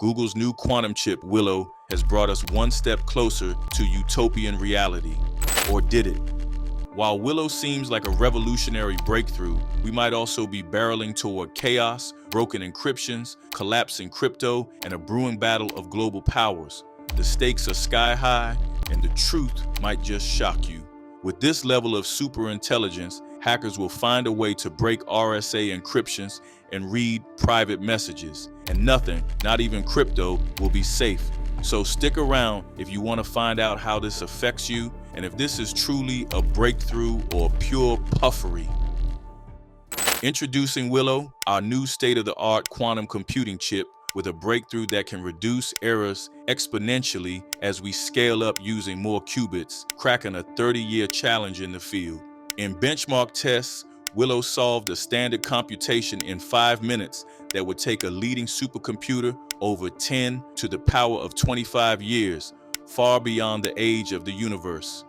Google's new quantum chip, Willow, has brought us one step closer to utopian reality. Or did it? While Willow seems like a revolutionary breakthrough, we might also be barreling toward chaos, broken encryptions, collapsing crypto, and a brewing battle of global powers. The stakes are sky high, and the truth might just shock you. With this level of superintelligence, hackers will find a way to break RSA encryptions and read private messages. And nothing, not even crypto, will be safe. So stick around if you want to find out how this affects you and if this is truly a breakthrough or pure puffery. Introducing Willow, our new state-of-the-art quantum computing chip with a breakthrough that can reduce errors exponentially as we scale up using more qubits, cracking a 30-year challenge in the field. In benchmark tests, Willow solved a standard computation in 5 minutes that would take a leading supercomputer over 10 to the power of 25 years, far beyond the age of the universe.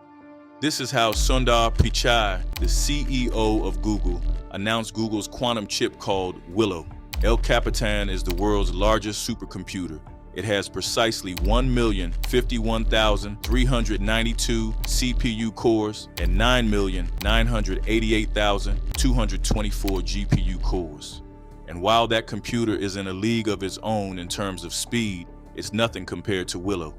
This is how Sundar Pichai, the CEO of Google, announced Google's quantum chip called Willow. El Capitan is the world's largest supercomputer. It has precisely 1,051,392 CPU cores and 9,988,224 GPU cores. And while that computer is in a league of its own in terms of speed, it's nothing compared to Willow.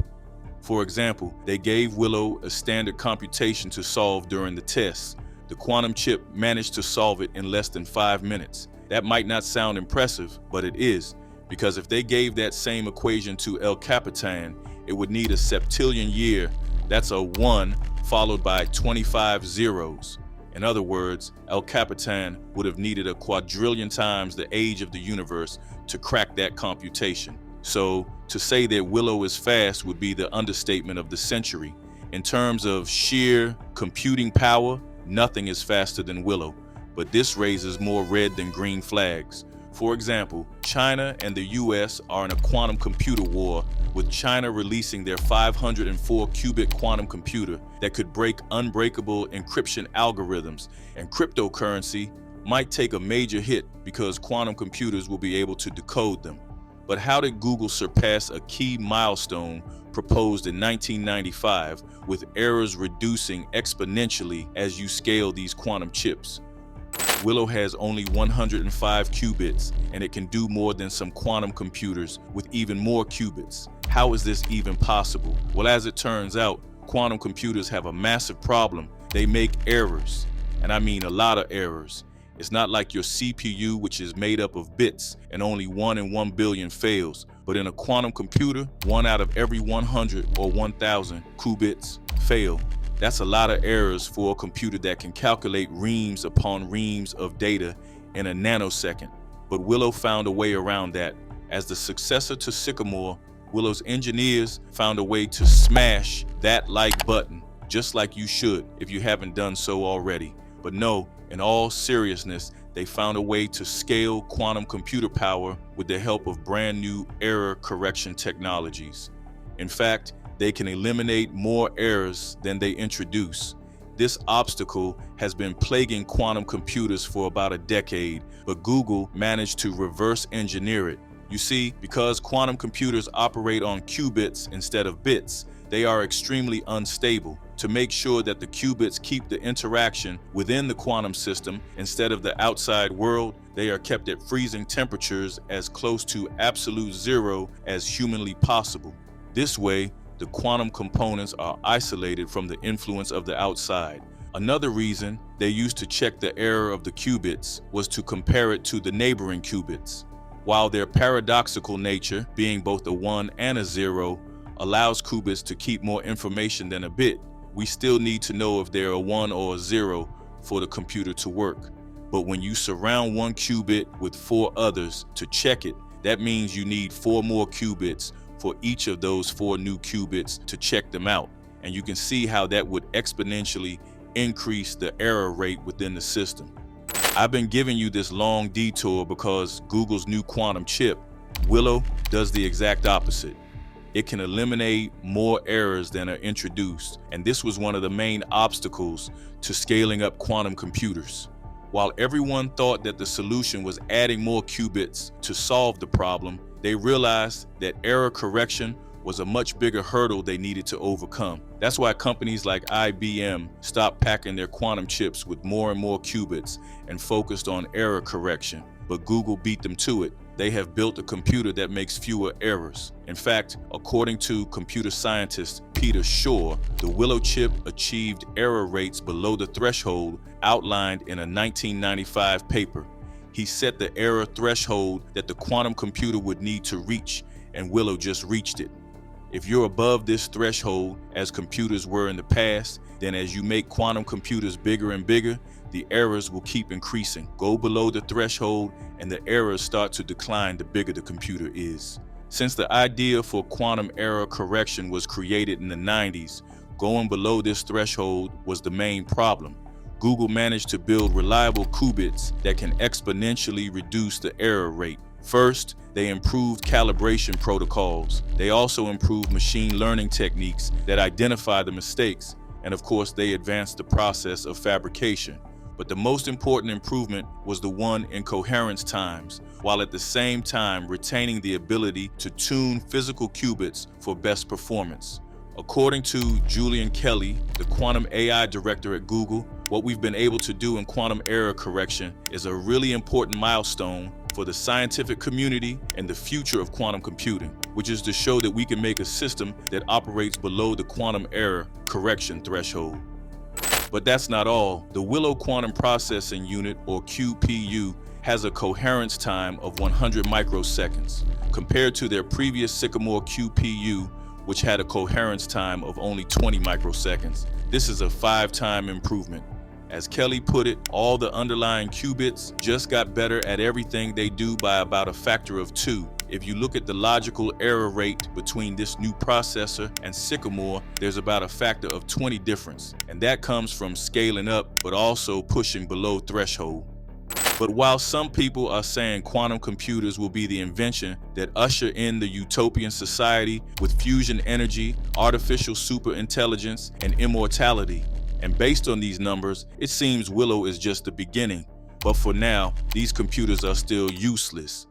For example, they gave Willow a standard computation to solve during the tests. The quantum chip managed to solve it in less than 5 minutes. That might not sound impressive, but it is, because if they gave that same equation to El Capitan, it would need a septillion year. That's a 1 followed by 25 zeros. In other words, El Capitan would have needed a quadrillion times the age of the universe to crack that computation. So, to say that Willow is fast would be the understatement of the century. In terms of sheer computing power, nothing is faster than Willow, but this raises more red than green flags. For example, China and the US are in a quantum computer war, with China releasing their 504-qubit quantum computer that could break unbreakable encryption algorithms, and cryptocurrency might take a major hit because quantum computers will be able to decode them. But how did Google surpass a key milestone proposed in 1995 with errors reducing exponentially as you scale these quantum chips? Willow has only 105 qubits, and it can do more than some quantum computers with even more qubits. How is this even possible? Well, as it turns out, quantum computers have a massive problem. They make errors, and I mean a lot of errors. It's not like your CPU, which is made up of bits, and only 1 in 1 billion fails. But in a quantum computer, 1 out of every 100 or 1,000 qubits fail. That's a lot of errors for a computer that can calculate reams upon reams of data in a nanosecond. But Willow found a way around that. As the successor to Sycamore, Willow's engineers found a way to smash that like button, just like you should if you haven't done so already. But no, in all seriousness, they found a way to scale quantum computer power with the help of brand new error correction technologies. In fact, they can eliminate more errors than they introduce. This obstacle has been plaguing quantum computers for about a decade, but Google managed to reverse engineer it. You see, because quantum computers operate on qubits instead of bits, they are extremely unstable. To make sure that the qubits keep the interaction within the quantum system instead of the outside world, they are kept at freezing temperatures as close to absolute zero as humanly possible. This way, the quantum components are isolated from the influence of the outside. Another reason they used to check the error of the qubits was to compare it to the neighboring qubits. While their paradoxical nature, being both a 1 and a 0, allows qubits to keep more information than a bit, we still need to know if they're a 1 or a 0 for the computer to work. But when you surround one qubit with 4 others to check it, that means you need 4 more qubits for each of those 4 new qubits to check them out. And you can see how that would exponentially increase the error rate within the system. I've been giving you this long detour because Google's new quantum chip, Willow, does the exact opposite. It can eliminate more errors than are introduced, and this was one of the main obstacles to scaling up quantum computers. While everyone thought that the solution was adding more qubits to solve the problem, They realized that error correction was a much bigger hurdle they needed to overcome. That's why companies like IBM stopped packing their quantum chips with more and more qubits and focused on error correction. But Google beat them to it. They have built a computer that makes fewer errors. In fact, according to computer scientist Peter Shor, the Willow chip achieved error rates below the threshold outlined in a 1995 paper. He set the error threshold that the quantum computer would need to reach, and Willow just reached it. If you're above this threshold, as computers were in the past, then as you make quantum computers bigger and bigger, the errors will keep increasing. Go below the threshold and the errors start to decline the bigger the computer is. Since the idea for quantum error correction was created in the 90s, going below this threshold was the main problem. Google managed to build reliable qubits that can exponentially reduce the error rate. First, they improved calibration protocols. They also improved machine learning techniques that identify the mistakes. And of course, they advanced the process of fabrication. But the most important improvement was the one in coherence times, while at the same time retaining the ability to tune physical qubits for best performance. According to Julian Kelly, the quantum AI director at Google, what we've been able to do in quantum error correction is a really important milestone for the scientific community and the future of quantum computing, which is to show that we can make a system that operates below the quantum error correction threshold. But that's not all. The Willow Quantum Processing Unit, or QPU, has a coherence time of 100 microseconds, compared to their previous Sycamore QPU, which had a coherence time of only 20 microseconds. This is a 5-time improvement. As Kelly put it, all the underlying qubits just got better at everything they do by about a factor of 2. If you look at the logical error rate between this new processor and Sycamore, there's about a factor of 20 difference. And that comes from scaling up, but also pushing below threshold. But while some people are saying quantum computers will be the invention that usher in the utopian society with fusion energy, artificial superintelligence, and immortality, and based on these numbers, it seems Willow is just the beginning. But for now, these computers are still useless.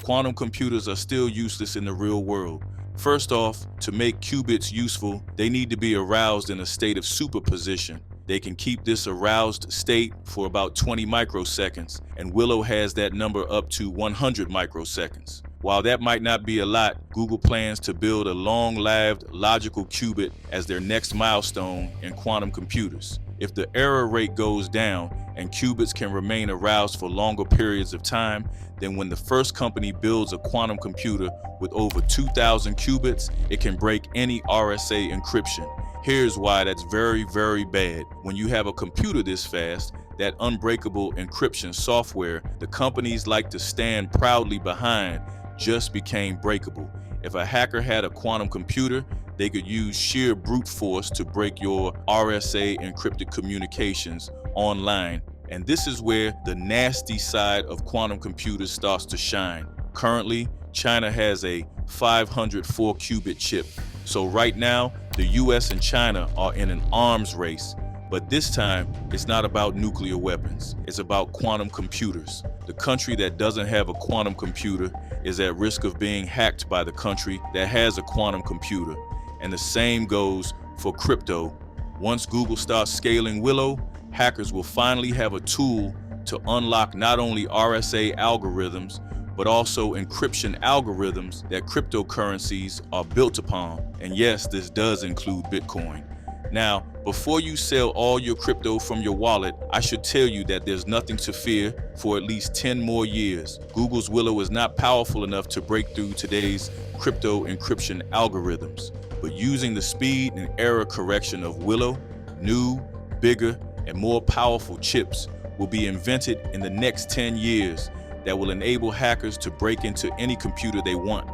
Quantum computers are still useless in the real world. First off, to make qubits useful, they need to be aroused in a state of superposition. They can keep this aroused state for about 20 microseconds, and Willow has that number up to 100 microseconds. While that might not be a lot, Google plans to build a long-lived logical qubit as their next milestone in quantum computers. If the error rate goes down and qubits can remain aroused for longer periods of time, then when the first company builds a quantum computer with over 2,000 qubits, it can break any RSA encryption. Here's why that's very, very bad. When you have a computer this fast, that unbreakable encryption software the companies like to stand proudly behind just became breakable. If a hacker had a quantum computer, they could use sheer brute force to break your RSA encrypted communications online. And this is where the nasty side of quantum computers starts to shine. Currently, China has a 504 qubit chip. So right now, the US and China are in an arms race. But this time, it's not about nuclear weapons. It's about quantum computers. The country that doesn't have a quantum computer is at risk of being hacked by the country that has a quantum computer. And the same goes for crypto. Once Google starts scaling Willow, hackers will finally have a tool to unlock not only RSA algorithms, but also encryption algorithms that cryptocurrencies are built upon. And yes, this does include Bitcoin. Now, before you sell all your crypto from your wallet, I should tell you that there's nothing to fear for at least 10 more years. Google's Willow is not powerful enough to break through today's crypto encryption algorithms. But using the speed and error correction of Willow, new, bigger, and more powerful chips will be invented in the next 10 years that will enable hackers to break into any computer they want.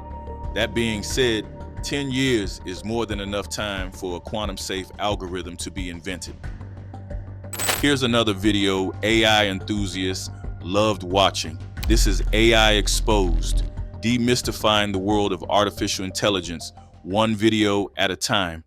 That being said, 10 years is more than enough time for a quantum-safe algorithm to be invented. Here's another video AI enthusiasts loved watching. This is AI Exposed, demystifying the world of artificial intelligence, one video at a time.